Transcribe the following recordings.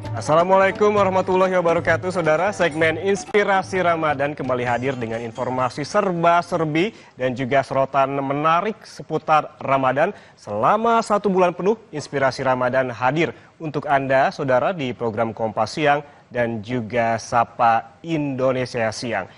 Assalamualaikum warahmatullahi wabarakatuh, saudara. Segmen Inspirasi Ramadan kembali hadir dengan informasi serba-serbi dan juga sorotan menarik seputar Ramadan. Selama 1 bulan penuh, Inspirasi Ramadan hadir untuk Anda, saudara, di program Kompas Siang dan juga Sapa Indonesia Siang.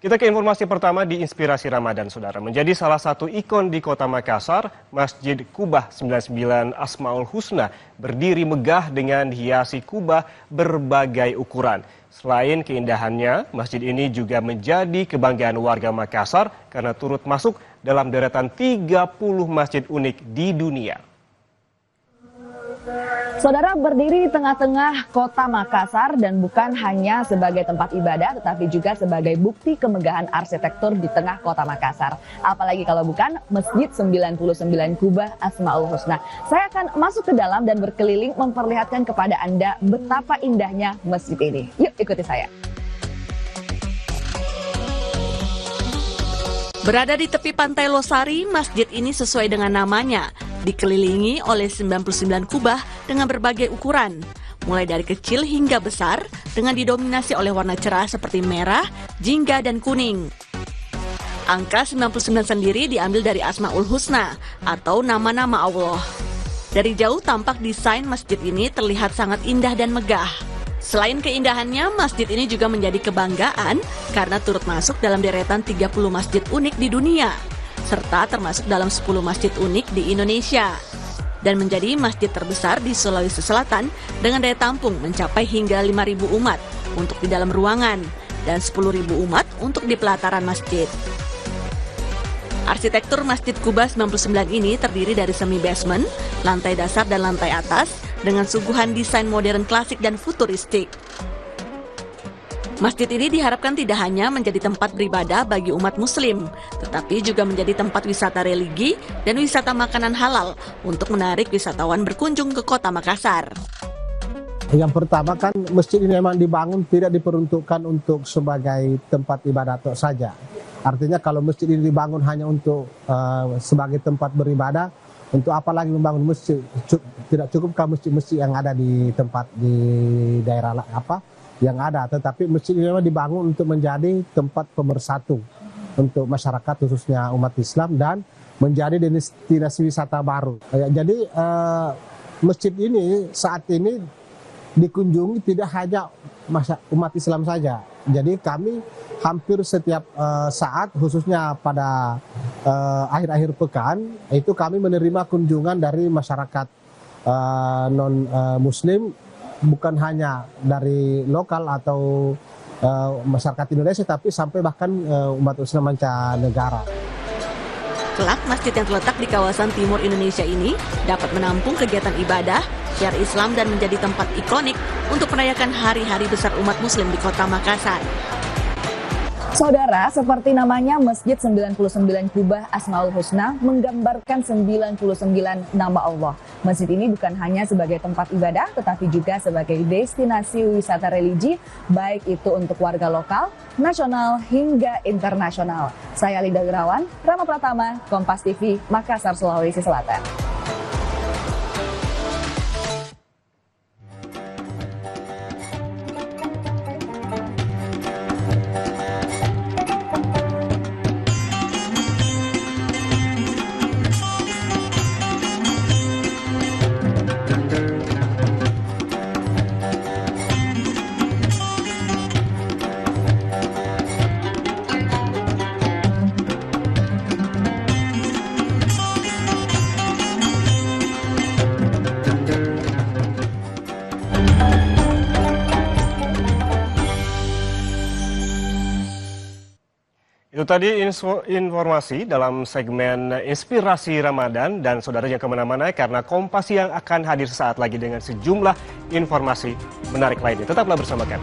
Kita ke informasi pertama di Inspirasi Ramadan, saudara. Menjadi salah satu ikon di kota Makassar, Masjid Kubah 99 Asmaul Husna berdiri megah dengan hiasi kubah berbagai ukuran. Selain keindahannya, masjid ini juga menjadi kebanggaan warga Makassar karena turut masuk dalam deretan 30 masjid unik di dunia. Saudara, berdiri di tengah-tengah kota Makassar dan bukan hanya sebagai tempat ibadah tetapi juga sebagai bukti kemegahan arsitektur di tengah kota Makassar. Apalagi kalau bukan Masjid 99 Kubah Asmaul Husna. Saya akan masuk ke dalam dan berkeliling memperlihatkan kepada Anda betapa indahnya masjid ini. Yuk ikuti saya. Berada di tepi pantai Losari, masjid ini sesuai dengan namanya, dikelilingi oleh 99 kubah dengan berbagai ukuran, mulai dari kecil hingga besar dengan didominasi oleh warna cerah seperti merah, jingga, dan kuning. Angka 99 sendiri diambil dari Asmaul Husna atau nama-nama Allah. Dari jauh tampak desain masjid ini terlihat sangat indah dan megah. Selain keindahannya, masjid ini juga menjadi kebanggaan karena turut masuk dalam deretan 30 masjid unik di dunia, serta termasuk dalam 10 masjid unik di Indonesia. Dan menjadi masjid terbesar di Sulawesi Selatan dengan daya tampung mencapai hingga 5.000 umat untuk di dalam ruangan dan 10.000 umat untuk di pelataran masjid. Arsitektur Masjid Kubah 99 ini terdiri dari semi basement, lantai dasar dan lantai atas dengan suguhan desain modern klasik dan futuristik. Masjid ini diharapkan tidak hanya menjadi tempat beribadah bagi umat muslim, tetapi juga menjadi tempat wisata religi dan wisata makanan halal untuk menarik wisatawan berkunjung ke kota Makassar. Yang pertama kan masjid ini memang dibangun tidak diperuntukkan untuk sebagai tempat ibadah saja. Artinya kalau masjid ini dibangun hanya untuk sebagai tempat beribadah, untuk apa lagi membangun masjid? Tidak cukupkah masjid-masjid yang ada di tempat di daerah apa yang ada, tetapi masjid ini memang dibangun untuk menjadi tempat pemersatu untuk masyarakat khususnya umat Islam dan menjadi destinasi wisata baru. Jadi masjid ini saat ini dikunjungi tidak hanya umat Islam saja. Jadi kami hampir setiap saat, khususnya pada akhir-akhir pekan, itu kami menerima kunjungan dari masyarakat non-Muslim, bukan hanya dari lokal atau masyarakat Indonesia, tapi sampai bahkan umat Islam mancanegara. Kelak, masjid yang terletak di kawasan timur Indonesia ini dapat menampung kegiatan ibadah, syiar Islam dan menjadi tempat ikonik untuk merayakan hari-hari besar umat muslim di kota Makassar. Saudara, seperti namanya Masjid 99 Kubah Asmaul Husna menggambarkan 99 nama Allah. Masjid ini bukan hanya sebagai tempat ibadah, tetapi juga sebagai destinasi wisata religi, baik itu untuk warga lokal, nasional, hingga internasional. Saya Linda Wirawan, Rama Pratama, Kompas TV, Makassar, Sulawesi Selatan. Itu tadi informasi dalam segmen Inspirasi Ramadan, dan saudara jangan kemana-mana karena Kompas yang akan hadir sesaat lagi dengan sejumlah informasi menarik lainnya. Tetaplah bersama kami.